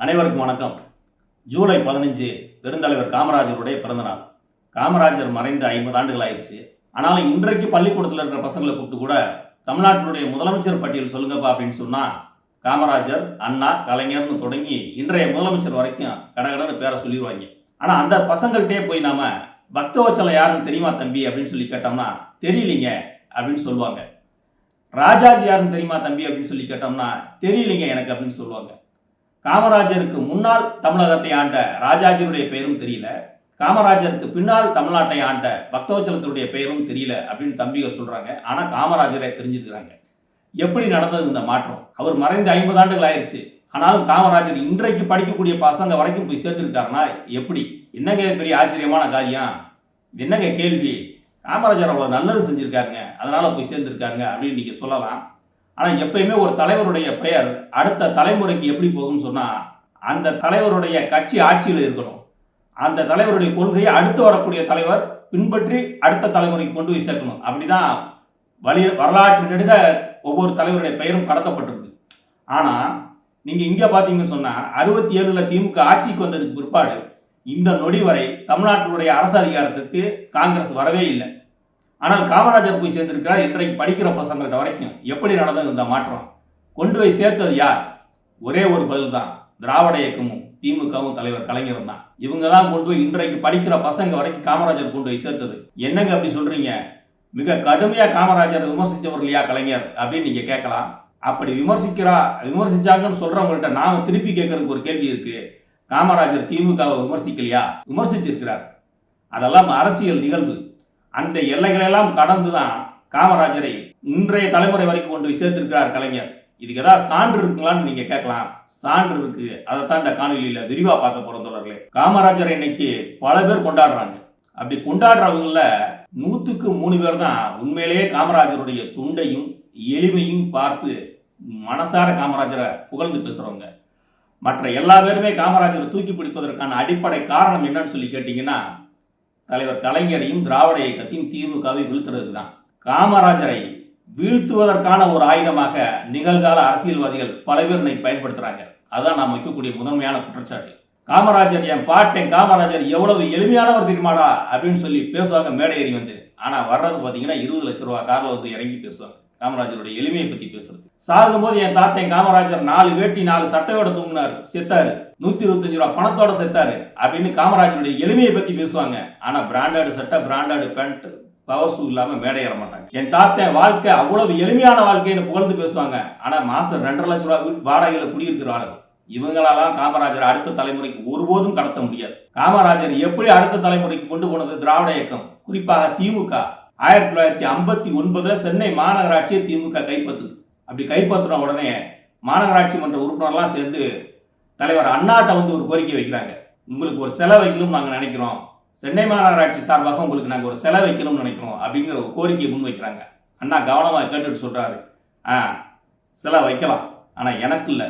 அனைவருக்கும் வணக்கம். ஜூலை 15 பெருந்தலைவர் காமராஜருடைய பிறந்தநாள். காமராஜர் மறைந்து 50 ஆண்டுகள் ஆயிடுச்சு. ஆனாலும் இன்றைக்கு பள்ளிக்கூடத்தில் இருக்கிற பசங்களை கூப்பிட்டு கூட தமிழ்நாட்டினுடைய முதலமைச்சர் பட்டியல் சொல்லுங்கப்பா அப்படின்னு சொன்னால் காமராஜர், அண்ணா, கலைஞர்னு தொடங்கி இன்றைய முதலமைச்சர் வரைக்கும் கடகடன்னு பேரை சொல்லிடுவாங்க. ஆனால் அந்த பசங்கள்கிட்டே போய் நாம் பக்தவச்சலம் யாருன்னு தெரியுமா தம்பி அப்படின்னு சொல்லி கேட்டோம்னா தெரியலிங்க அப்படின்னு சொல்லுவாங்க. ராஜாஜி யாருன்னு தெரியுமா தம்பி அப்படின்னு சொல்லி கேட்டோம்னா தெரியலிங்க எனக்கு அப்படின்னு சொல்லுவாங்க. காமராஜருக்கு முன்னால் தமிழகத்தை ஆண்ட ராஜாஜியுடைய பெயரும் தெரியல, காமராஜருக்கு பின்னால் தமிழ்நாட்டை ஆண்ட பக்தவச்சலத்தினுடைய பெயரும் தெரியல அப்படின்னு தம்பிகள் சொல்றாங்க. ஆனா காமராஜரை தெரிஞ்சுக்கிறாங்க. எப்படி நடந்தது இந்த மாற்றம்? அவர் மறைந்து 50 ஆண்டுகள் ஆயிடுச்சு. ஆனாலும் காமராஜர் இன்றைக்கு படிக்கக்கூடிய பசங்க வரைக்கும் போய் சேர்த்திருக்காருன்னா எப்படி? என்னங்க பெரிய ஆச்சரியமான காரியம், என்னங்க கேள்வி? காமராஜர் அவ்வளவு நல்லது செஞ்சிருக்காருங்க, அதனால போய் சேர்ந்திருக்காருங்க அப்படின்னு நீங்க சொல்லலாம். ஆனால் எப்பயுமே ஒரு தலைவருடைய பெயர் அடுத்த தலைமுறைக்கு எப்படி போகும்னு சொன்னால் அந்த தலைவருடைய கட்சி ஆட்சியில் இருக்கணும். அந்த தலைவருடைய கொள்கையை அடுத்து வரக்கூடிய தலைவர் பின்பற்றி அடுத்த தலைமுறைக்கு கொண்டு போய் சேர்க்கணும். அப்படிதான் வரலாற்று நெடுக ஒவ்வொரு தலைவருடைய பெயரும் கடத்தப்பட்டிருக்கு. ஆனால் நீங்கள் இங்கே பார்த்தீங்கன்னு சொன்னால் 67 திமுக ஆட்சிக்கு வந்ததுக்கு பிற்பாடு இந்த நொடி வரை தமிழ்நாட்டினுடைய அரசு அதிகாரத்துக்கு காங்கிரஸ் வரவே இல்லை. ஆனால் காமராஜர் போய் சேர்ந்திருக்கிறார். இன்றைக்கு படிக்கிற பசங்கள்கிட்ட வரைக்கும் எப்படி நடந்தது இந்த மாற்றம்? கொண்டு போய் சேர்த்தது யார்? ஒரே ஒரு பதில் தான், திராவிட இயக்கமும் திமுகவும் தலைவர் கலைஞரும் தான். இவங்க தான் கொண்டு போய் இன்றைக்கு படிக்கிற பசங்க வரைக்கும் காமராஜர் கொண்டு போய் சேர்த்தது. என்னங்க அப்படி சொல்றீங்க? மிக கடுமையாக காமராஜர் விமர்சித்தவர் இல்லையா கலைஞர் அப்படின்னு நீங்க கேட்கலாம். அப்படி விமர்சிச்சாங்கன்னு சொல்றவங்கள்ட்ட நாம திருப்பி கேட்கறதுக்கு ஒரு கேள்வி இருக்கு. காமராஜர் திமுகவை விமர்சிக்கலையா? விமர்சிச்சிருக்கிறார். அதெல்லாம் அரசியல் நிகழ்வு. அந்த எல்லைகளெல்லாம் கடந்து தான் காமராஜரை இன்றைய தலைமுறை வரைக்கும் கொண்டு போய் சேர்த்திருக்கிறார் கலைஞர். இதுக்கு ஏதாவது சான்று இருக்குங்களான்னு நீங்க கேட்கலாம். சான்று இருக்கு. அதைத்தான் இந்த காணொலியில விரிவா பார்க்க போறோம் தோழர்களே. காமராஜரை இன்னைக்கு பல பேர் கொண்டாடுறாங்க. அப்படி கொண்டாடுறவங்கள 100க்கு 3 பேர் தான் உண்மையிலேயே காமராஜருடைய துண்டையும் எளிமையும் பார்த்து மனசார காமராஜரை புகழ்ந்து பேசுறவங்க. மற்ற எல்லா பேருமே காமராஜரை தூக்கி பிடிப்பதற்கான அடிப்படை காரணம் என்னன்னு சொல்லி கேட்டீங்கன்னா தலைவர் கலைஞரையும் திராவிட இயக்கத்தையும் திமுகவை வீழ்த்துறதுக்கு தான். காமராஜரை வீழ்த்துவதற்கான ஒரு ஆயுதமாக நிகழ்கால அரசியல்வாதிகள் பல பேர் இன்னைக்கு பயன்படுத்துறாங்க. அதுதான் நாம் வைக்கக்கூடிய முதன்மையான குற்றச்சாட்டு. காமராஜர் என் பாட்டன் காமராஜர் எவ்வளவு எளிமையானவர் தெரியுமாடா அப்படின்னு சொல்லி பேசுவாங்க மேடை ஏறி வந்து. ஆனா வர்றது பாத்தீங்கன்னா 20 லட்சம் ரூபாய் கார்ல வந்து இறங்கி பேசுவாங்க. காமராஜருடைய எளிமையை பத்தி பேசுறது. சாகும்போது என் தாத்தன் காமராஜர் 4 வேட்டி 4 சட்டையோட தூங்கினாரு, செத்தாரு, 125 ரூபாய் பணத்தோட செத்தாரு அப்படின்னு காமராஜருடைய எளிமையை பத்தி பேசுவாங்க. ஆனா பிராண்டட் சட்டை, பிராண்டட் பேண்ட், பவர் ஷூ இல்லாம மேடை ஏற மாட்டாங்க. என் தாத்தன் வாழ்க்கை அவ்வளவு எளிமையான வாழ்க்கைன்னு புகழ்ந்து பேசுவாங்க. ஆனா மாசம் 2.5 லட்சம் ரூபாய் வாடகையில குடியிருக்கிற ஆளுங்க. இவங்களாலாம் காமராஜர் அடுத்த தலைமுறைக்கு ஒருபோதும் கடத்த முடியாது. காமராஜர் எப்படி அடுத்த தலைமுறைக்கு கொண்டு போனது திராவிட இயக்கம், குறிப்பாக திமுக 1959 சென்னை மாநகராட்சியை திமுக கைப்பற்றுது. அப்படி கைப்பற்றின உடனே மாநகராட்சி மன்ற உறுப்பினர்லாம் சேர்ந்து தலைவர் அண்ணாட்ட வந்து ஒரு கோரிக்கை வைக்கிறாங்க. உங்களுக்கு ஒரு செலவு வைக்கணும்னு நாங்கள் நினைக்கிறோம், சென்னை மாநகராட்சி சார்பாக உங்களுக்கு நாங்கள் ஒரு செலவு வைக்கணும்னு நினைக்கிறோம் அப்படிங்கிற ஒரு கோரிக்கையை முன் வைக்கிறாங்க. அண்ணா கவனமாக கேட்டுட்டு சொல்றாரு, செலவு வைக்கலாம், ஆனால் எனக்கு இல்லை,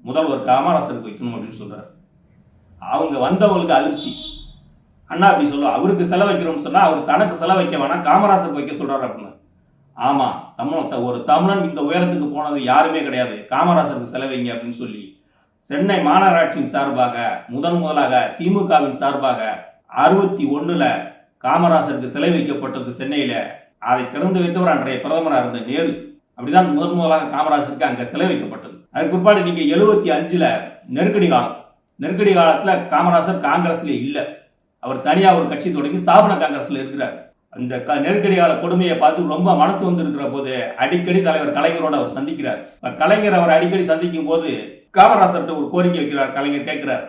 முதல்வர் காமராசருக்கு வைக்கணும் அப்படின்னு சொல்றாரு. அவங்க வந்தவங்களுக்கு அதிர்ச்சி. அண்ணா அப்படி சொல்லுவா, அவருக்கு செலவு வைக்கிறோம்னு சொன்னா அவர் தனக்கு செலவு வைக்க வேணாம், காமராசருக்கு வைக்க சொல்றாரு அப்படின்னு. ஆமா, ஒரு தமிழன் இந்த உயரத்துக்கு போனது யாருமே கிடையாது, காமராசருக்கு செலவைங்க அப்படின்னு சொல்லி சென்னை மாநகராட்சியின் சார்பாக முதலாக திமுகவின் சார்பாக 61 காமராசருக்கு சிலை வைக்கப்பட்டது சென்னையில. அதை திறந்து வைத்தவர் அன்றைய பிரதமராக இருந்த நேரு. அப்படிதான் முதலாக காமராசருக்கு அங்க சிலை வைக்கப்பட்டது. அதுக்கு பிற்பாடு நீங்க 75 நெருக்கடி காலத்துல காமராசர் காங்கிரஸ்ல இல்ல, அவர் தனியா ஒரு கட்சி தொடங்கி ஸ்தாபன காங்கிரஸ்ல இருக்கிறார். அந்த நெருக்கடி கால கொடுமையை பார்த்து ரொம்ப மனசு வந்து இருக்கிற போது அடிக்கடி தலைவர் கலைஞரோட அவர் சந்திக்கிறார். கலைஞர் அவர் அடிக்கடி சந்திக்கும் போது காமராசர்கிட்ட ஒரு கோரிக்கை வைக்கிறார். கலைஞர் கேட்கிறார்,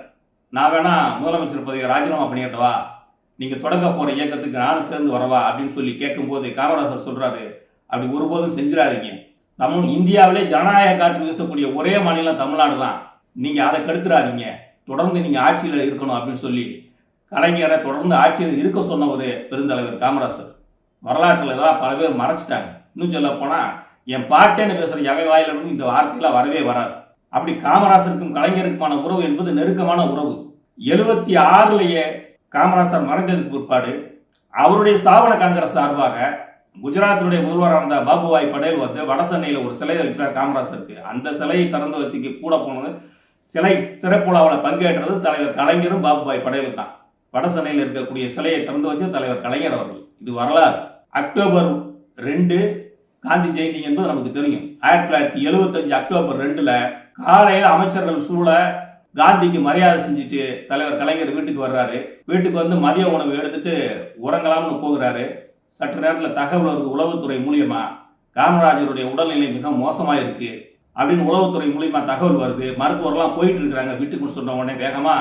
நான் வேணா முதலமைச்சர் பதவியை ராஜினாமா பண்ணிடவா, நீங்க தொடங்க போற இயக்கத்துக்கு நானும் சேர்ந்து வரவா அப்படின்னு சொல்லி கேட்கும் போது காமராசர் சொல்றாரு, அப்படி ஒருபோதும் செஞ்சிடாதீங்க, இந்தியாவிலே ஜனநாயக காற்று வீசக்கூடிய ஒரே மாநிலம் தமிழ்நாடு தான், நீங்க அதை கெடுத்துடாதீங்க, தொடர்ந்து நீங்க ஆட்சியில் இருக்கணும் அப்படின்னு சொல்லி கலைஞரை தொடர்ந்து ஆட்சியில் இருக்க சொன்னவர் பெருந்தலைவர் காமராசர். வரலாற்றில் இதெல்லாம் பல பேர் மறைச்சிட்டாங்க. இன்னும் சொல்ல போனா என் பாட்டேன்னு பேசுற எவை வாயிலிருந்து இந்த வார்த்தையெல்லாம் வரவே வராது. அப்படி காமராசருக்கும் கலைஞருக்குமான உறவு என்பது நெருக்கமான உறவு. 76 காமராசர் மறைந்ததுக்கு பிற்பாடு அவருடைய ஸ்தாபன காங்கிரஸ் சார்பாக குஜராத்தினுடைய முதல்வராக இருந்த பாபுபாய் படேல் வந்து வட சென்னையில் ஒரு சிலையை வைக்கிறார் காமராசருக்கு. அந்த சிலையை திறந்து வச்சுக்கு கூட போனது சிலை திறப்புலாவில் பங்கேற்றது தலைவர் கலைஞரும் பாபுபாய் படேலும் தான். வட சென்னையில் இருக்கக்கூடிய சிலையை திறந்து வச்சு தலைவர் கலைஞர் அவர்கள். இது வரலாறு. அக்டோபர் 2 காந்தி ஜெயந்தி என்பது நமக்கு தெரியும். 1975 அக்டோபர் 2 காலையில் அமைச்சர்கள் சூழ காந்திக்கு மரியாதை செஞ்சுட்டு தலைவர் கலைஞர் வீட்டுக்கு வர்றாரு. வீட்டுக்கு வந்து மதிய உணவு எடுத்துட்டு உறங்கலாம்னு போகிறாரு. சற்று நேரத்தில் தகவல் வருது உளவுத்துறை மூலியமா, காமராஜருடைய உடல்நிலை மிக மோசமா இருக்கு அப்படின்னு உளவுத்துறை மூலியமா தகவல் வருது. மருத்துவர்லாம் போயிட்டு இருக்கிறாங்க. வீட்டுக்கு சொன்ன உடனே வேகமா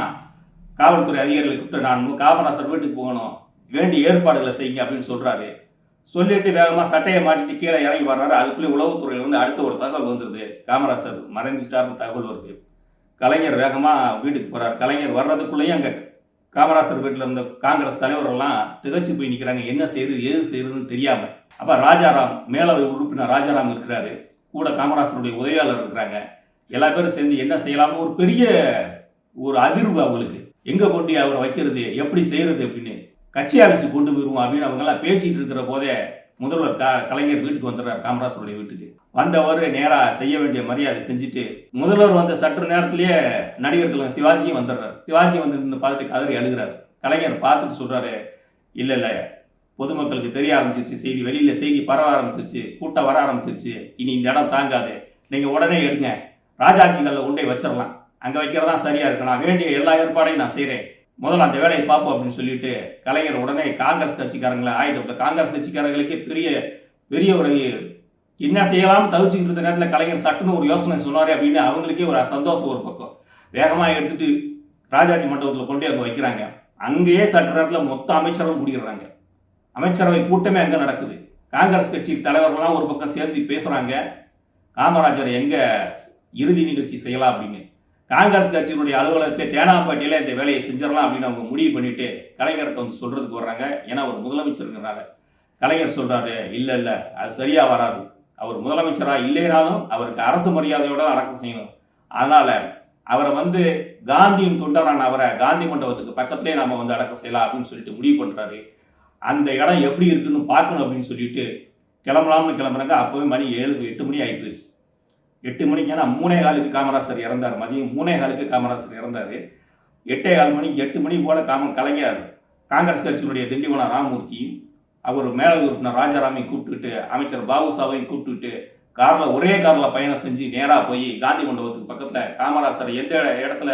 காவல்துறை அதிகாரிகளை கூப்பிட்டு நான் காமராஜர் வீட்டுக்கு போகணும், வேண்டிய ஏற்பாடுகளை செய்யுங்க அப்படின்னு சொல்றாரு. சொல்லிட்டு வேகமா சட்டையை மாட்டிட்டு கீழே இறங்கி வர்றாரு. அதுக்குள்ளே உளவுத்துறையில இருந்து அடுத்த ஒரு தகவல் வந்துருது, காமராஜர் மறைஞ்சிட்டாருன்னு தகவல் வருது. கலைஞர் வேகமா வீட்டுக்கு போறாரு. கலைஞர் வர்றதுக்குள்ளேயும் அங்க காமராஜர் வீட்டில் இருந்த காங்கிரஸ் தலைவர்கள்லாம் திகச்சு போய் நிற்கிறாங்க. என்ன செய்யுது ஏது செய்யுதுன்னு தெரியாம. அப்ப ராஜாராம், மேலவை உறுப்பினர் ராஜாராம் இருக்கிறாரு, கூட காமராஜருடைய உதவியாளர் இருக்கிறாங்க. எல்லா பேரும் சேர்ந்து என்ன செய்யலாம்னு ஒரு பெரிய ஒரு அதிர்வு அவங்களுக்கு. எங்க கொண்டு அவரை வைக்கிறது, எப்படி செய்யறது அப்படின்னு. கட்சி ஆஃபீஸுக்கு கொண்டு போயிருவோம் அப்படின்னு அவங்க எல்லாம் பேசிட்டு இருக்கிற போதே முதல்வர் கலைஞர் வீட்டுக்கு வந்துடுறாரு. காமராஜருடைய வீட்டுக்கு வந்தவர் நேரா செய்ய வேண்டிய மரியாதை செஞ்சுட்டு முதல்வர் வந்த சற்று நேரத்திலேயே நடிகர்கள் சிவாஜியும் வந்துடுறாரு. சிவாஜி வந்து பார்த்துட்டு கதறி அழுகிறாரு. கலைஞர் பார்த்துட்டு சொல்றாரு, இல்ல இல்ல பொதுமக்களுக்கு தெரிய ஆரம்பிச்சிருச்சு செய்தி, வெளியில செய்தி பரவ ஆரம்பிச்சிருச்சு, கூட்டம் வர ஆரம்பிச்சிருச்சு, இனி இந்த இடம் தாங்காது, நீங்க உடனே எடுங்க, ராஜாஜிகளில் கொண்டே வச்சிடலாம், அங்க வைக்கிறதா சரியா இருக்கு, நான் வேண்டிய எல்லா ஏற்பாடையும் நான் செய்யறேன், முதல்ல அந்த வேலையை பார்ப்போம் அப்படின்னு சொல்லிட்டு கலைஞர் உடனே காங்கிரஸ் கட்சிக்காரங்களை ஆயுதப்பட்ட காங்கிரஸ் கட்சிக்காரர்களுக்கே பெரிய பெரிய ஒரு என்ன செய்யலாம்னு தவிச்சுக்கிட்டு இருந்த நேரத்தில் கலைஞர் சட்டுன்னு ஒரு யோசனை சொன்னாரு அப்படின்னு அவங்களுக்கே ஒரு சந்தோஷம். ஒரு பக்கம் வேகமாக எடுத்துட்டு ராஜாஜி மண்டபத்தில் கொண்டே அங்கே வைக்கிறாங்க. அங்கேயே சற்று நேரத்தில் மொத்த அமைச்சரும் கூடிடுறாங்க. அமைச்சரவை கூட்டமே அங்கே நடக்குது. காங்கிரஸ் கட்சி தலைவர்கள்லாம் ஒரு பக்கம் சேர்ந்து பேசுறாங்க, காமராஜர் எங்க இறுதி நிகழ்ச்சி செய்யலாம் அப்படின்னு. காங்கிரஸ் கட்சியினுடைய அலுவலகத்திலே தேனாம்பேட்டையில இந்த வேலையை செஞ்சிடலாம் அப்படின்னு அவங்க முடிவு பண்ணிட்டு கலைஞர்கிட்ட வந்து சொல்றதுக்கு வர்றாங்க. ஏன்னா ஒரு முதலமைச்சருங்கிறனால. கலைஞர் சொல்றாரு, இல்ல இல்ல அது சரியா வராது, அவர் முதலமைச்சரா இல்லைனாலும் அவருக்கு அரசு மரியாதையோட அடக்கம் செய்யணும், அதனால அவரை வந்து காந்தியின் தொண்டரான அவரை காந்தி மண்டபத்துக்கு பக்கத்திலே நாம வந்து அடக்கம் செய்யலாம் அப்படின்னு சொல்லிட்டு முடிவு பண்றாரு. அந்த இடம் எப்படி இருக்குன்னு பார்க்கணும் அப்படின்னு சொல்லிட்டு கிளம்பலாம்னு கிளம்புறாங்க. அப்பவே மணி 7-8 மணி ஆகி போயிடுச்சு. 8 மணிக்கு, ஏன்னா 3:15 காமராஜர் இறந்தார். மதியம் 3:15 காமராஜர் இறந்தாரு. 8:15 மணிக்கு 8 மணி போல கலைஞர் காங்கிரஸ் கட்சியினுடைய திண்டிவனம் ராமமூர்த்தியும் அவர் மேலவை உறுப்பினர் ராஜாராமையும் கூப்பிட்டுட்டு அமைச்சர் பாபுசாவையும் கூப்பிட்டுட்டு ஒரே கார்ல பயணம் செஞ்சு நேரா போய் காந்தி மண்டபத்துக்கு பக்கத்துல காமராஜர் எந்த இடத்துல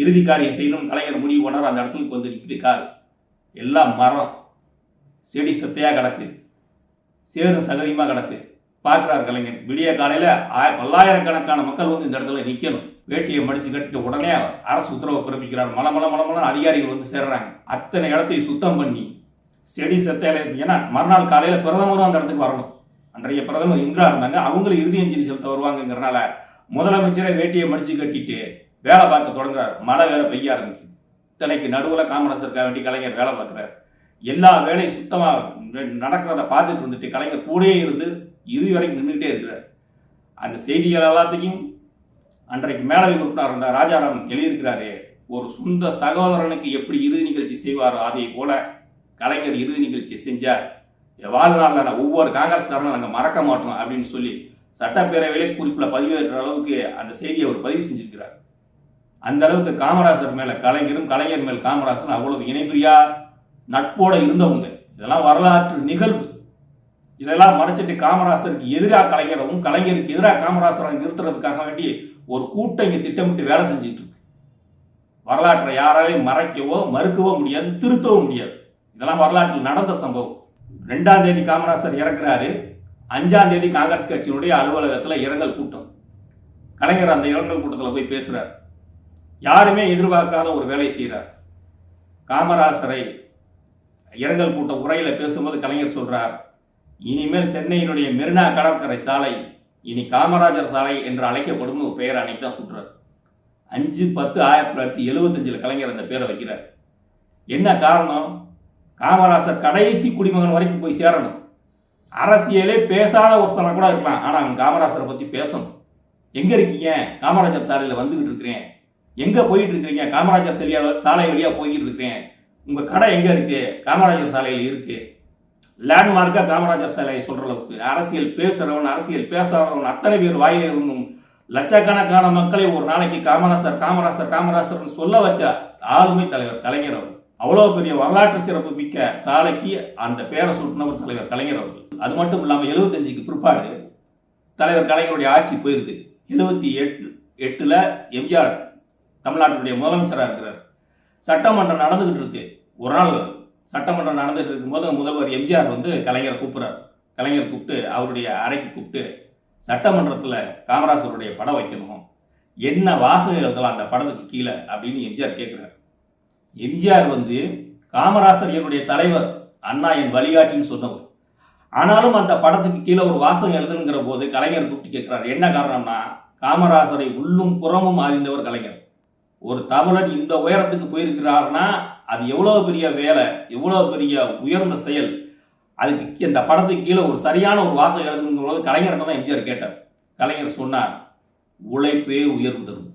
இறுதி காரியம் செய்யணும்னு கலைஞர் முடிவு பண்ணாரோ அந்த இடத்துக்கு வந்து நிற்குது கார். எல்லாம் மரம் செடி சத்தையா கிடக்கு, சேறு சகதியமா கிடக்கு. பார்க்கிறார் கலைஞர். விடிய காலையில பல்லாயிரக்கணக்கான மக்கள் வந்து இந்த இடத்துல நிக்கணும். வேட்டியை மடிச்சு கட்டிட்டு உடனே அரசு உத்தரவு பிறப்பிக்கிறார். மல அதிகாரிகள் வந்து சேர்றாங்க. அத்தனை இடத்தை சுத்தம் பண்ணி செடி சத்தையில, ஏன்னா மறுநாள் காலையில பிரதமரும் அந்த இடத்துக்கு வரணும். அன்றைய பிரதமர் இந்திரா இருந்தாங்க, அவங்களும் இறுதி அஞ்சலி செலுத்த வருவாங்கிறனால முதலமைச்சரை வேட்டியை மடிச்சு கட்டிட்டு வேலை பார்க்க தொடங்குறாரு. மழை வேலை பெய்ய ஆரம்பிக்குது. இத்தனைக்கு நடுவில் காமராஜருக்காக வேண்டி கலைஞர் வேலை பார்க்கிறார். எல்லா வேலையும் சுத்தமா நடக்கிறத பார்த்துட்டு இருந்துட்டு கலைஞர் கூடயே இருந்து இறுதி வரைக்கும் நின்றுட்டே இருக்கிறார். அந்த செய்திகள் எல்லாத்தையும் அன்றைக்கு மேலவை உறுப்பினர் இருந்த ராஜாராம் எழுதியிருக்கிறாரு. ஒரு சொந்த சகோதரனுக்கு எப்படி இறுதி நிகழ்ச்சி செய்வாரோ அதே போல கலைஞர் இறுதி நிகழ்ச்சி செஞ்சார். வாழ்நாளில் ஒவ்வொரு காங்கிரஸ்காரனும் நாங்கள் மறக்க மாட்டோம் அப்படின்னு சொல்லி சட்டப்பேரவையிலே குறிப்பில் பதிவேற்ற அளவுக்கு அந்த செய்தியை அவர் பதிவு செஞ்சிருக்கிறார். அந்த அளவுக்கு காமராஜர் மேல கலைஞரும் கலைஞர் மேல் காமராஜரும் அவ்வளவு இணைபிரியா நட்போட இருந்தவங்க. இதெல்லாம் வரலாற்று நிகழ்வு. இதெல்லாம் மறைச்சிட்டு காமராஜருக்கு எதிராக கலைஞரவும் கலைஞருக்கு எதிராக காமராஜரை நிறுத்துறதுக்காக வேண்டி ஒரு கூட்டம் இங்கே திட்டமிட்டு வேலை செஞ்சுட்டு இருக்கு. வரலாற்றை யாராலையும் மறைக்கவோ மறுக்கவோ முடியாது, திருத்தவும் முடியாது. இதெல்லாம் வரலாற்றில் நடந்த சம்பவம். 2ஆம் தேதி காமராஜர் இறக்குறாரு. 5ஆம் தேதி காங்கிரஸ் கட்சியினுடைய அலுவலகத்தில் இரங்கல் கூட்டம். கலைஞர் அந்த இரங்கல் கூட்டத்தில் போய் பேசுறார். யாருமே எதிர்பார்க்காத ஒரு வேலை செய்கிறார். காமராஜரை இரங்கல் கூட்ட உரையில பேசும்போது கலைஞர் சொல்றார், இனிமேல் சென்னையினுடைய மெரினா கடற்கரை சாலை இனி காமராஜர் சாலை என்று அழைக்கப்படும் ஒரு பெயர் அன்னைக்கு தான் சொல்றார். 5/10/1975 கலைஞர் அந்த பேரை வைக்கிறார். என்ன காரணம்? காமராஜர் கடைசி குடிமகன் வரைக்கும் போய் சேரணும். அரசியலே பேசாத ஒருத்தனை கூட இருக்கலாம், ஆனா அவன் காமராஜரை பத்தி பேசணும். எங்க இருக்கீங்க? காமராஜர் சாலையில வந்துகிட்டு இருக்கிறேன். எங்க போயிட்டு இருக்கிறீங்க? காமராஜர் சாலை வழியா போய்கிட்டு இருக்கிறேன். உங்க கடை எங்க இருக்கு? காமராஜர் சாலையில் இருக்கு. லேண்ட்மார்க்கா காமராஜர் சாலையை சொல்ற அளவுக்கு அரசியல் பேசுறவன் அரசியல் பேசாதவன் அத்தனை பேர் வாயில இருந்தும் லட்சக்கணக்கான மக்களை ஒரு நாளைக்கு காமராசர் காமராசர் காமராசர்னு சொல்ல வச்ச ஆளுமை தலைவர் கலைஞர் அவர்கள். அவ்வளோ பெரிய வரலாற்று சிறப்பு மிக்க சாலைக்கு அந்த பேரை சூட்டினவர் தலைவர் கலைஞர் அவர்கள். அது மட்டும் இல்லாமல் 75க்கு பிற்பாடு தலைவர் கலைஞருடைய ஆட்சி போயிருது. 78ல் எம்ஜிஆர் தமிழ்நாட்டுடைய முதலமைச்சராக இருக்கிறார். சட்டமன்றம் நடந்துகிட்டு இருக்கு. ஒரு நாள் சட்டமன்றம் நடந்துட்டு இருக்கும்போது முதல்வர் எம்ஜிஆர் கலைஞரை கூப்பிட்றாரு. கலைஞர் கூப்பிட்டு அவருடைய அறைக்கு கூப்பிட்டு சட்டமன்றத்தில் காமராசருடைய படம் வைக்கணும், என்ன வாசகம் எழுதலாம் அந்த படத்துக்கு கீழே அப்படின்னு எம்ஜிஆர் கேட்குறாரு. எம்ஜிஆர் காமராசர் என்னுடைய தலைவர், அண்ணா என் வழிகாட்டின்னு சொன்னவர். ஆனாலும் அந்த படத்துக்கு கீழே ஒரு வாசகம் எழுதுங்கிற போது கலைஞர் கூப்பிட்டு கேட்கிறார். என்ன காரணம்னா, காமராசரை உள்ளும் புறமும் அறிந்தவர் கலைஞர். ஒரு தமிழன் இந்த உயரத்துக்கு போயிருக்கிறார்னா அது எவ்வளோ பெரிய வேலை, எவ்வளோ பெரிய உயர்ந்த செயல். அதுக்கு இந்த படத்துக்கு கீழே ஒரு சரியான ஒரு வாசகம் எழுதுங்கிற போது கலைஞர்கிட்ட தான் எம்ஜிஆர் கேட்டார். கலைஞர் சொன்னார், உழைப்பே உயர்வு தரும்.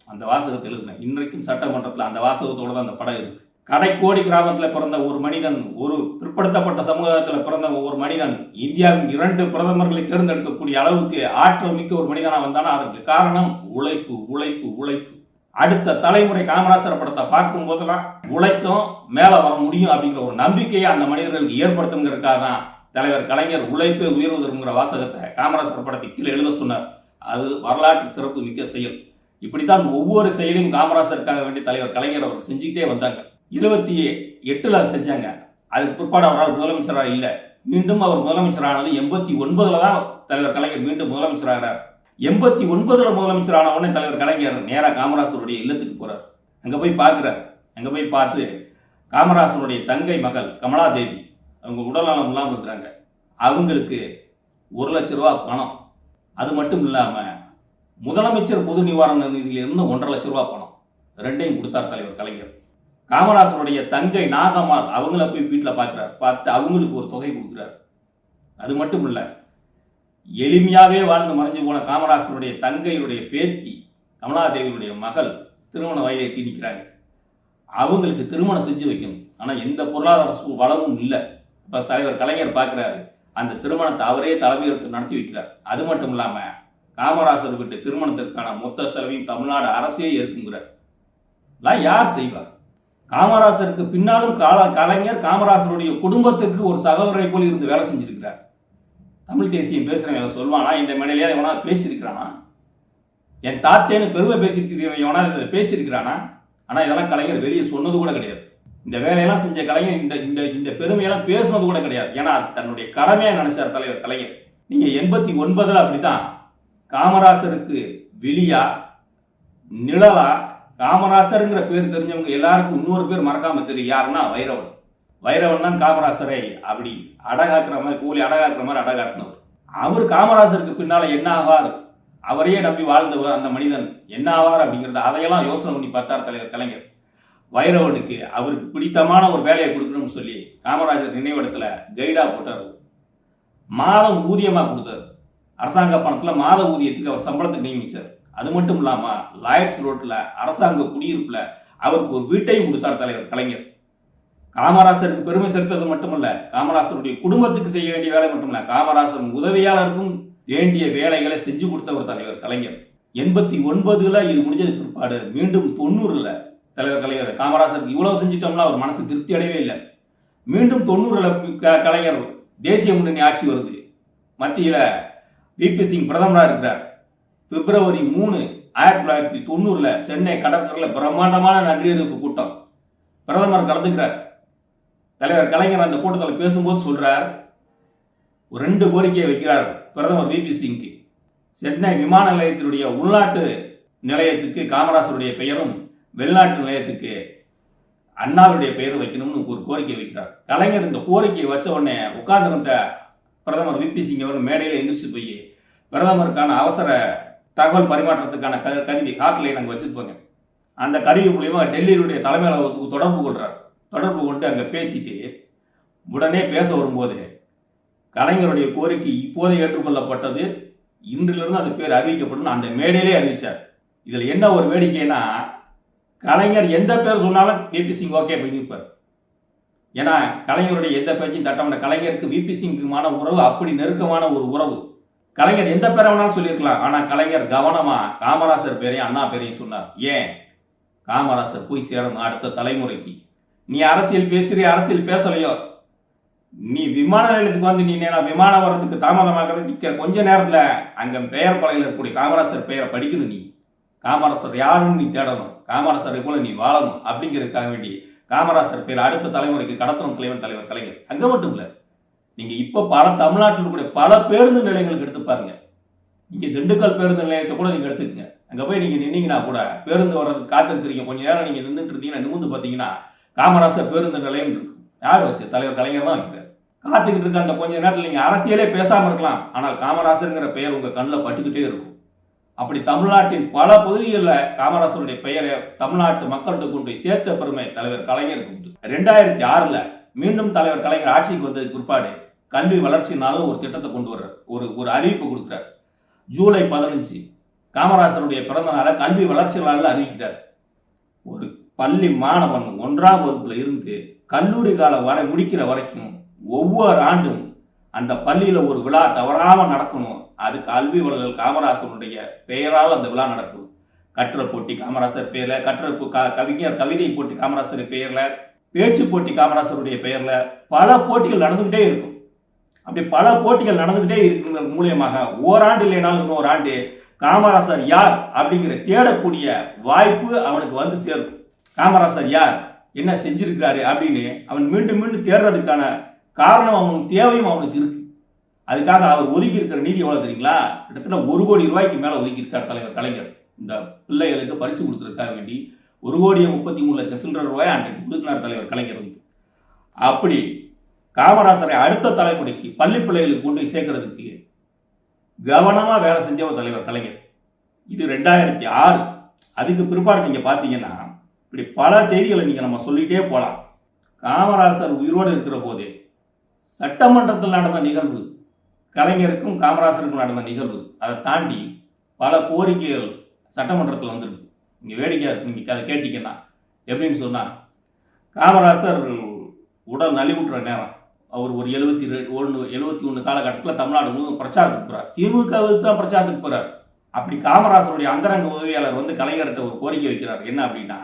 அந்த வாசகத்தை எழுதுனேன். இன்றைக்கும் சட்டமன்றத்தில் அந்த வாசகத்தோடு தான் அந்த படம் இருக்கு. கடைக்கோடி கிராமத்தில் பிறந்த ஒரு மனிதன், ஒரு பிற்படுத்தப்பட்ட சமூகத்தில் பிறந்த ஒரு மனிதன் இந்தியாவின் 2 பிரதமர்களை தேர்ந்தெடுக்கக்கூடிய அளவுக்கு ஆற்றல் மிக்க ஒரு மனிதனாக வந்தானா அதற்கு காரணம் உழைப்பு, உழைப்பு, உழைப்பு. அடுத்த தலைமுறை காமராசர் படத்தை பார்க்கும் போதெல்லாம் உழைச்சோம் மேலே வர முடியும் அப்படிங்கிற ஒரு நம்பிக்கையை அந்த மனிதர்களுக்கு ஏற்படுத்துங்கிறதுக்காக தான் தலைவர் கலைஞர் உழைப்பே உயர்வு தருங்கிற வாசகத்தை காமராசர் படத்தை கீழே எழுத சொன்னார். அது வரலாற்று சிறப்பு மிக்க செயல். இப்படித்தான் ஒவ்வொரு செயலையும் காமராசருக்காக வேண்டி தலைவர் கலைஞர் அவர்கள் செஞ்சுக்கிட்டே வந்தாங்க. 78ல் அதை செஞ்சாங்க. அதுக்கு பிற்பாடு அவரால் முதலமைச்சராக இல்லை. மீண்டும் அவர் முதலமைச்சரானது 89ல் தான் தலைவர் கலைஞர் மீண்டும் முதலமைச்சராகிறார். 89ல் முதலமைச்சரான உடனே தலைவர் கலைஞர் நேராக காமராசருடைய இல்லத்துக்கு போறார். அங்கே போய் பார்க்குறார். அங்கே போய் பார்த்து காமராசருடைய தங்கை மகள் கமலாதேவி அவங்க உடல்நலம் இல்லாமல் இருக்கிறாங்க. அவங்களுக்கு 1 லட்ச ரூபா பணம், அது மட்டும் இல்லாமல் முதலமைச்சர் பொது நிவாரண நிதியிலிருந்து 1.5 லட்ச ரூபா பணம், 2யும் கொடுத்தார் தலைவர் கலைஞர். காமராசருடைய தங்கை நாகம்மாள் அவங்கள போய் வீட்டில் பார்க்குறார். பார்த்துட்டு அவங்களுக்கு ஒரு தொகை கொடுக்குறார். அது மட்டும் இல்லை, எளிமையாகவே வாழ்ந்து மறைஞ்சு போன காமராசருடைய தங்கையுடைய பேத்தி கமலாதேவியுடைய மகள் திருமண வயதை எட்டி நிற்கிறாங்க. அவங்களுக்கு திருமணம் செஞ்சு வைக்கணும். ஆனால் எந்த பொருளாதார வளமும் இல்லை. இப்போ தலைவர் கலைஞர் பார்க்குறாரு. அந்த திருமணத்தை அவரே தலைமையேற்று நடத்தி வைக்கிறார். அது மட்டும் இல்லாமல் காமராசர் வீட்டு திருமணத்திற்கான மொத்த செலவையும் தமிழ்நாடு அரசே ஏற்குங்கிறார். யார் செய்வார்? காமராசருக்கு பின்னாலும் கலைஞர் காமராசருடைய குடும்பத்திற்கு ஒரு சகோதரை போல் இருந்து வேலை செஞ்சிருக்கிறார். தமிழ் தேசியம் பேசுகிறவன் சொல்வானா இந்த மேடையிலேயே எவனா பேசியிருக்கிறானா? என் தாத்தேன்னு பெருமை பேசியிருக்கிறவன் எவனா பேசியிருக்கிறானா? ஆனால் இதெல்லாம் கலைஞர் வெளியே சொன்னது கூட கிடையாது. இந்த வேலையெல்லாம் செஞ்ச கலைஞர் இந்த பெருமையெல்லாம் பேசுனது கூட கிடையாது. ஏன்னா தன்னுடைய கடமையாக நினைச்சார் தலைவர் கலைஞர். நீங்கள் 89ல் அப்படித்தான் காமராசருக்கு வெளியா நிழலா காமராசருங்கிற பேர் தெரிஞ்சவங்க எல்லாருக்கும் இன்னொரு பேர் மறக்காம தெரியும். யாருன்னா வைரவன். வைரவன் தான் காமராசரை அப்படி அடகாக்குற மாதிரி, கூலி அடகாக்குற மாதிரி அடகாக்குனவர். அவர் காமராசருக்கு பின்னால என்ன ஆவார், அவரையே நம்பி வாழ்ந்தவர் அந்த மனிதன் என்ன ஆவார் அப்படிங்கிறத அதையெல்லாம் யோசனை பண்ணி பார்த்தார் தலைவர் கலைஞர். வைரவனுக்கு அவருக்கு பிடித்தமான ஒரு வேலையை கொடுக்கணும்னு சொல்லி காமராஜர் நினைவிடத்தில் கைடா போட்டார். மாதம் ஊதியமாக கொடுத்தார். அரசாங்க பணத்தில் மாத ஊதியத்துக்கு அவர் சம்பளத்துக்கு நியமிச்சார். அது மட்டும் இல்லாமல் லாய்ட்ஸ் ரோட்டில் அரசாங்க குடியிருப்பில் அவருக்கு ஒரு வீட்டையும் கொடுத்தார் தலைவர் கலைஞர். காமராசருக்கு பெருமை சேர்த்தது மட்டுமல்ல, காமராசருடைய குடும்பத்துக்கு செய்ய வேண்டிய வேலை மட்டுமல்ல, காமராசர் உதவியாளருக்கும் வேண்டிய வேலைகளை செஞ்சு கொடுத்தவர் தலைவர் கலைஞர். 89ல் இது முடிஞ்சதுக்கு பிற்பாடு மீண்டும் 90ல் தலைவர் கலைஞர் காமராசருக்கு இவ்வளவு செஞ்சிட்டோம்னா அவர் மனசு திருப்தி அடையவே இல்லை. மீண்டும் 90ல் கலைஞர் தேசிய முன்னணி ஆட்சி வருது. மத்தியில் விபி சிங் பிரதமராக இருக்கிறார். பிப்ரவரி 3, 1990ல் சென்னை கடற்கரையில் பிரம்மாண்டமான நன்றியறிவிப்பு கூட்டம். பிரதமர் கலந்துக்கிறார். தலைவர் கலைஞர் அந்த கூட்டத்தில் பேசும்போது சொல்றார், 2 கோரிக்கையை வைக்கிறார் பிரதமர் விபி சிங்க்கு. சென்னை விமான நிலையத்தினுடைய உள்நாட்டு நிலையத்துக்கு காமராசருடைய பெயரும் வெளிநாட்டு நிலையத்துக்கு அண்ணாவுடைய பெயரும் வைக்கணும்னு ஒரு கோரிக்கை வைக்கிறார். கலைஞர் இந்த கோரிக்கையை வச்ச உடனே உட்கார்ந்திருந்த பிரதமர் விபி சிங் அவர் மேடையில் எந்திரிச்சு போய் பிரதமருக்கான அவசர தகவல் பரிமாற்றத்துக்கான கருவி ஹாட்லைன் அங்கே வச்சுருப்பாங்க. அந்த கருவி மூலியமா டெல்லியினுடைய தலைமை அலுவலகத்துக்கு தொடர்பு கொள்றார். தொடர்பு கொண்டு அங்கே பேசிட்டு உடனே பேச வரும்போது கலைஞருடைய கோரிக்கை இப்போதே ஏற்றுக்கொள்ளப்பட்டது, இன்றிலிருந்து அந்த பேர் அறிவிக்கப்படும் அந்த மேடையிலே அறிவிச்சார். இதில் என்ன ஒரு வேடிக்கைன்னா, கலைஞர் எந்த பேர் சொன்னாலும் விபி சிங் ஓகே பண்ணியிருப்பார். ஏன்னா கலைஞருடைய எந்த பேச்சையும் தட்டமான கலைஞருக்கு விபி சிங்குமான உறவு அப்படி நெருக்கமான ஒரு உறவு. கலைஞர் எந்த பேரை வேணாலும் சொல்லியிருக்கலாம். ஆனா கலைஞர் கவனமா காமராசர் பேரையும் அண்ணா பேரையும் சொன்னார். ஏன்? காமராசர் போய் சேரணும் அடுத்த தலைமுறைக்கு. நீ அரசியல் பேசுறிய, அரசியல் பேசலையோ, நீ விமான நிலையத்துக்கு வந்து நீ விமானம் வர்றதுக்கு தாமதமாக நிற்கிற கொஞ்ச நேரத்தில் அங்க பெயர் பலகையில் இருக்கக்கூடிய காமராசர் பெயரை படிக்கணும். நீ காமராசர் யாருன்னு நீ தேடணும், காமராசரை போல நீ வாழணும் அப்படிங்கிறதுக்காக வேண்டி காமராசர் பேர் அடுத்த தலைமுறைக்கு கடத்தணும் தலைவர் கலைஞர். அங்க மட்டும் இல்ல, நீங்க இப்ப பல தமிழ்நாட்டில் இருக்கக்கூடிய பல பேருந்து நிலையங்களுக்கு எடுத்து பாருங்க. நீங்க திண்டுக்கல் பேருந்து நிலையத்தை கூட நீங்க எடுத்துக்கங்க. அங்க போய் நீங்க நின்னீங்கன்னா கூட பேருந்து வர்றதுக்கு காத்திருக்கிறீங்க, கொஞ்ச நேரம் நீங்க நின்றுட்டு இருந்தீங்கன்னா நிமிந்து பார்த்தீங்கன்னா காமராசர் பேருந்து நிலையம் இருக்கு. யார் வச்சு? தலைவர் கலைஞர் தான் வைக்கிறார். காத்துக்கிட்டு இருக்க அந்த கொஞ்ச நேரத்தில் நீங்க அரசியலே பேசாம இருக்கலாம், ஆனால் காமராசருங்கிற பெயர் உங்க கண்ணில் பட்டுக்கிட்டே இருக்கும். அப்படி தமிழ்நாட்டின் பல பகுதிகளில் காமராசருடைய பெயரை தமிழ்நாட்டு மக்கள்கிட்ட கொண்டு போய் சேர்த்த பெருமை தலைவர் கலைஞருக்கு உண்டு. 2006 மீண்டும் தலைவர் கலைஞர் ஆட்சிக்கு வந்ததுக்கு பிற்பாடு கல்வி வளர்ச்சினாலும் ஒரு திட்டத்தை கொண்டு வர்றார், ஒரு அறிவிப்பு கொடுக்கிறார். ஜூலை 15 காமராசருடைய பிறந்த நாளை கல்வி வளர்ச்சி நாளில் அறிவிக்கிறார். ஒரு பள்ளி மாணவன் 1ஆம் வகுப்புல இருந்து கல்லூரி காலம் வரை முடிக்கிற வரைக்கும் ஒவ்வொரு ஆண்டும் அந்த பள்ளியில ஒரு விழா தவறாம நடக்கணும். அது கல்வி வளர் காமராசருடைய பெயரால் அந்த விழா நடக்கும். கட்டுரை போட்டி காமராசர் பெயர்ல, கவிஞர் கவிதை போட்டி காமராசர் பெயர்ல, பேச்சு போட்டி காமராசருடைய பெயர்ல பல போட்டிகள் நடந்துகிட்டே இருக்கும். அப்படி பல போட்டிகள் நடந்துகிட்டே இருக்கிறது மூலியமாக ஓராண்டு இல்லைனாலும் இன்னொரு ஆண்டு காமராசர் யார் அப்படிங்கிற தேடக்கூடிய வாய்ப்பு அவனுக்கு வந்து சேரும். காமராசர் யார், என்ன செஞ்சிருக்கிறாரு அப்படின்னு அவன் மீண்டும் மீண்டும் தேடுறதுக்கான காரணம் அவனுக்கு தேவையும் அவனுக்கு இருக்கு. அதுக்காக அவர் ஒதுக்கி இருக்கிற நிதி எவ்வளவு தெரியுங்களா? கிட்டத்தட்ட 1 கோடி ரூபாய்க்கு மேல ஒதுக்கி இருக்கார் தலைவர் கலைஞர். இந்த பிள்ளைகளுக்கு பரிசு கொடுக்கறதுக்காக வேண்டி 1,33,00,000 சில்லற ரூபாய் அன்றைக்கு ஒதுக்கினார் தலைவர் கலைஞர் வந்து. அப்படி காமராசரை அடுத்த தலைமுறைக்கு பள்ளி பிள்ளைகளுக்கு கொண்டு போய் சேர்க்கறதுக்கு கவனமா வேலை செஞ்சவர் தலைவர் கலைஞர். இது 2006. அதுக்கு பிற்பாடு நீங்க பாத்தீங்கன்னா இப்படி பல செய்திகளை நீங்க நம்ம சொல்லிட்டே போலாம். காமராசர் உயிரோடு இருக்கிற போதே சட்டமன்றத்தில் நடந்த நிகழ்வு, கலைஞருக்கும் காமராசருக்கும் நடந்த நிகழ்வு, அதை தாண்டி பல கோரிக்கைகள் சட்டமன்றத்தில் வந்துருக்கு. நீங்க வேடிக்கையா இருக்கு, நீங்க அதை கேட்டீங்கன்னா எப்படின்னு சொன்னா, காமராசர் உடல் நலிவுற்ற நேரம், அவர் ஒரு 71 காலகட்டத்தில் தமிழ்நாடு முழுவதும் பிரச்சாரத்துக்கு போறார். திமுகவுக்கு தான் பிரச்சாரத்துக்கு போறார். அப்படி காமராசருடைய அந்தரங்க உதவியாளர் வந்து கலைஞர்கிட்ட ஒரு கோரிக்கை வைக்கிறார். என்ன அப்படின்னா,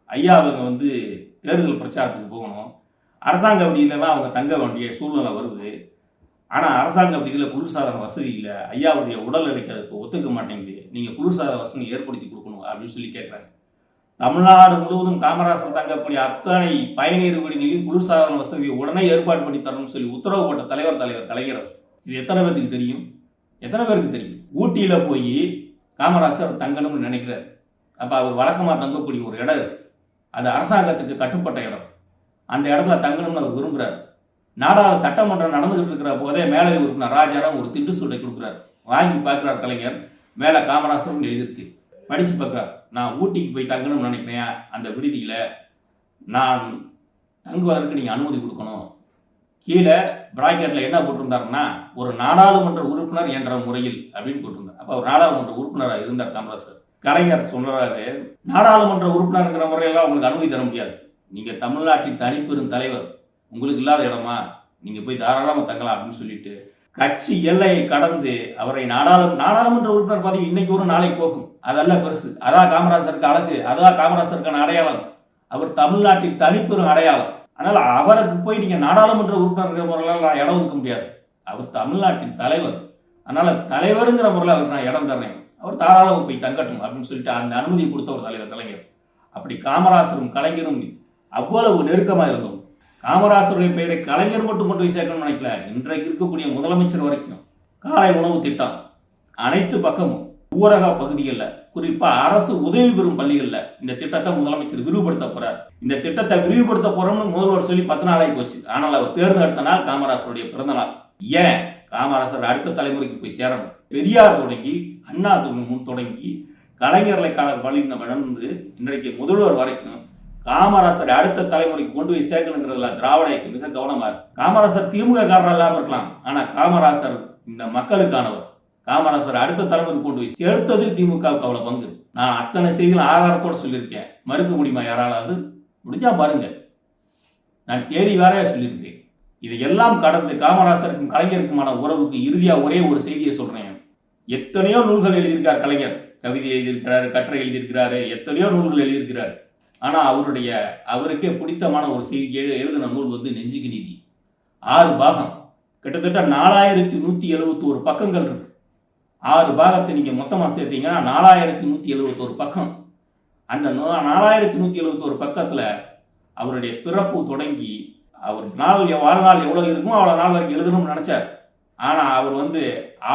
ஐயா அவங்க வந்து தேர்தல் பிரச்சாரத்துக்கு போகணும், அரசாங்க விடுதியில் தான் அவங்க தங்க வேண்டிய சூழ்நிலை வருது, ஆனால் அரசாங்க விடுதியில் குளிர்சாதன வசதி இல்லை, ஐயாவுடைய உடல்நிலைக்கு அதுக்கு ஒத்துக்க மாட்டேங்குது, நீங்கள் குளிர்சாதன வசதி ஏற்படுத்தி கொடுக்கணும் அப்படின்னு சொல்லி கேட்குறாங்க. தமிழ்நாடு முழுவதும் காமராசர் தங்கக்கூடிய அத்தனை பயணியர் விடுதியிலும் குளிர்சாதன வசதியை உடனே ஏற்பாடு பண்ணி தரணும்னு சொல்லி உத்தரவு போட்ட தலைவர் கலைஞர். இது எத்தனை பேருக்கு தெரியும்? எத்தனை பேருக்கு தெரியும்? ஊட்டியில் போய் காமராசர் தங்கணும்னு நினைக்கிறார். அப்போ அவர் வழக்கமாக தங்கக்கூடிய ஒரு இடம் இருக்கு, அது அரசாங்கத்துக்கு கட்டுப்பட்ட இடம். அந்த இடத்துல தங்கணும்னு அவர் விரும்புகிறார். நாடாளு சட்டமன்றம் நடந்துகிட்டு இருக்கிற போதே மேலே உறுப்பினர் ராஜாராம் ஒரு திண்டு சூட்டை கொடுக்குறார். வாங்கி பார்க்குறார் கலைஞர். மேலே காமராசரும் எழுதிருக்கு. படித்து பார்க்குறார். நான் ஊட்டிக்கு போய் தங்கணும்னு நினைக்கிறேன், அந்த விடுதியில் நான் தங்குவதற்கு நீங்கள் அனுமதி கொடுக்கணும். கீழே பிராக்கெட்டில் என்ன போட்டிருந்தாருன்னா, ஒரு நாடாளுமன்ற உறுப்பினர் என்ற முறையில் அப்படின்னு போட்டிருந்தார். அப்போ ஒரு நாடாளுமன்ற உறுப்பினராக இருந்தார் காமராசர். கலைஞர் சொல்றாரு, நாடாளுமன்ற உறுப்பினர்ங்கிற முறையெல்லாம் உங்களுக்கு அனுமதி தர முடியாது, நீங்க தமிழ்நாட்டின் தனிப்பெரும் தலைவர், உங்களுக்கு இல்லாத இடமா, நீங்க போய் தாராளமா தங்கலாம் அப்படின்னு சொல்லிட்டு கட்சி எல்லையை கடந்து அவரை நாடாளுமன்ற உறுப்பினர் பதவி இன்னைக்கு ஒரு நாளைக்கு போகும், அதெல்லாம் பெருசு, அதான் காமராசருக்கு அழகு, அதான் காமராசருக்கான அடையாளம், அவர் தமிழ்நாட்டின் தனிப்பெரும் அடையாளம். அதனால அவருக்கு போய் நீங்க நாடாளுமன்ற உறுப்பினர் முறையில் நான் இடம் ஒதுக்க முடியாது, அவர் தமிழ்நாட்டின் தலைவர், அதனால தலைவருங்கிற முறையில் அவருக்கு நான் இடம் தர்றேன், அவர் தாராளமாக போய் தங்கட்டும் அப்படின்னு சொல்லிட்டு அந்த அனுமதியை கொடுத்த ஒரு தலைவர் கலைஞர். அப்படி காமராசரும் கலைஞரும் அவ்வளவு நெருக்கமாக இருந்தோம். காமராசருடைய பெயரை கலைஞர் மட்டும் கொண்டு போய் சேர்க்கணும்னு நினைக்கல, இன்றைக்கு இருக்கக்கூடிய முதலமைச்சர் வரைக்கும் காலை உணவு திட்டம் அனைத்து பக்கமும் ஊரக பகுதிகளில், குறிப்பா அரசு உதவி பெறும் பள்ளிகளில் இந்த திட்டத்தை முதலமைச்சர் விரிவுபடுத்த போறார். இந்த திட்டத்தை விரிவுபடுத்த போறோம்னு முதல்வர் சொல்லி 10 நாளாகி போச்சு. ஆனால் அவர் தேர்ந்தெடுத்த நாள் காமராசருடைய பிறந்த நாள். ஏன்? காமராசர் அடுத்த தலைமுறைக்கு போய் சேரணும். பெரியார் தொடங்கி அண்ணா தொடங்கி கலைஞர்களை வழி நடந்து இன்றைக்கு முதல்வர் வரைக்கும் காமராசர் அடுத்த தலைமுறைக்கு கொண்டு போய் சேர்க்கணுங்கிறதுல திராவிட இயக்கம் மிக கவனமா இருக்கு. காமராசர் திமுக காரர் இல்லாம இருக்கலாம், ஆனா காமராசர் இந்த மக்களுக்கானவர். காமராசர் அடுத்த தலைமுறை கொண்டு போய் சேர்த்ததில் திமுகவுக்கு அவ்வளவு பங்கு. நான் அத்தனை செய்திகள் ஆதாரத்தோட சொல்லியிருக்கேன், மறுக்க முடியுமா யாராலாவது? முடிஞ்சா பாருங்க, நான் தேதி வேறையா சொல்லியிருக்கேன். இதையெல்லாம் கடந்து காமராசருக்கும் கலைஞருக்குமான உறவுக்கு இறுதியா ஒரே ஒரு செய்தியை சொல்றேன். எத்தனையோ நூல்கள் எழுதியிருக்கார் கலைஞர். கவிதை எழுதியிருக்கிறாரு, கட்டுரை எழுதியிருக்கிறாரு, எத்தனையோ நூல்கள் எழுதியிருக்கிறார். ஆனால் அவருக்கே பிடித்தமான ஒரு செய்தி எழுதின நூல் வந்து நெஞ்சுக்கு நீதி. 6 பாகம், கிட்டத்தட்ட 4171 பக்கங்கள் இருக்கு. 6 பாகத்தை நீங்கள் மொத்தமாக சேர்த்தீங்கன்னா 4171 பக்கம். அந்த 4171 பக்கத்தில் அவருடைய பிறப்பு தொடங்கி அவர் வாழ்நாள் எவ்வளோ இருக்குமோ அவ்வளோ நாள் வரைக்கும் எழுதணும்னு நினச்சார். ஆனால் அவர் வந்து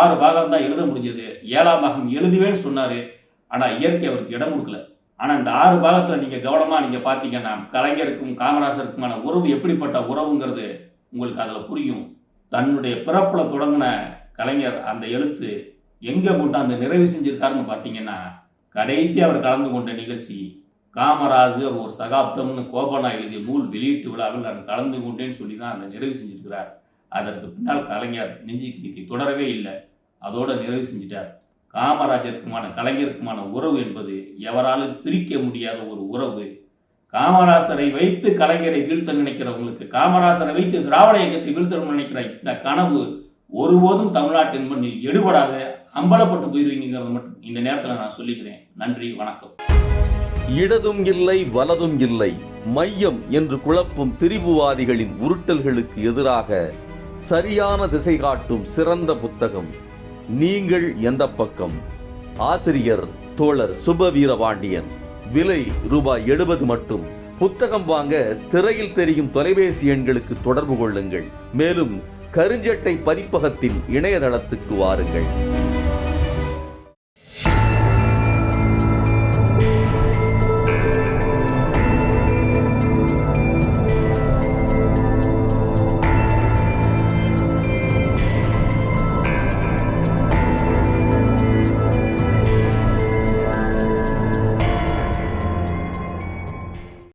6 பாகம் தான் எழுத முடிஞ்சது. 7ஆம் பாகம் எழுதுவேன்னு சொன்னார். ஆனால் இயற்கை அவருக்கு இடம் கொடுக்கல. ஆனால் இந்த 6 பாகத்தில் நீங்கள் கவனமாக நீங்கள் பார்த்தீங்கன்னா கலைஞருக்கும் காமராஜருக்குமான உறவு எப்படிப்பட்ட உறவுங்கிறது உங்களுக்கு அதில் புரியும். தன்னுடைய பிறப்பில் தொடங்கின கலைஞர் அந்த எழுத்து எங்கே கொண்டு அந்த நிறைவு செஞ்சிருக்காருன்னு பார்த்தீங்கன்னா, கடைசி அவர் கலந்து கொண்ட நிகழ்ச்சி காமராஜர் ஒரு சகாப்தம்னு கோபனா எழுதிய நூல் வெளியீட்டு விழாவில் நான் கலந்து கொண்டேன்னு சொல்லி தான் அந்த நிறைவு செஞ்சிருக்கிறார். அதற்கு பின்னால் கலைஞர் நெஞ்சுக்கு நீதி தொடரவே இல்லை, அதோட நிறைவு செஞ்சிட்டார். காமராஜருக்குமான கலைஞருக்குமான உறவு என்பது எவராலும் பிரிக்க முடியாத ஒரு உறவு. காமராசரை வைத்து கலைஞரை வீழ்த்த நினைக்கிறவங்களுக்கு, காமராசரை வைத்து திராவிட இயக்கத்தை வீழ்த்த நினைக்கிற இந்த கனவு ஒருபோதும் தமிழ்நாட்டின் மண்ணில் எடுபடாத அம்பலப்பட்டு போயிருவீங்கிறது மட்டும் இந்த நேரத்தில் நான் சொல்லிக்கிறேன். நன்றி, வணக்கம். இடதும் இல்லை வலதும் இல்லை, மையம் என்று குழப்பும் திரிபுவாதிகளின் உருட்டல்களுக்கு எதிராக சரியான திசை காட்டும் சிறந்த புத்தகம் நீங்கள் எந்த பக்கம். ஆசிரியர் தோழர் சுபவீரபாண்டியன். விலை ரூபாய் 70 மட்டும். புத்தகம் வாங்க திரையில் தெரியும் தொலைபேசி எண்களுக்கு தொடர்பு கொள்ளுங்கள். மேலும் கருஞ்சட்டை பதிப்பகத்தின் இணையதளத்துக்கு வாருங்கள்.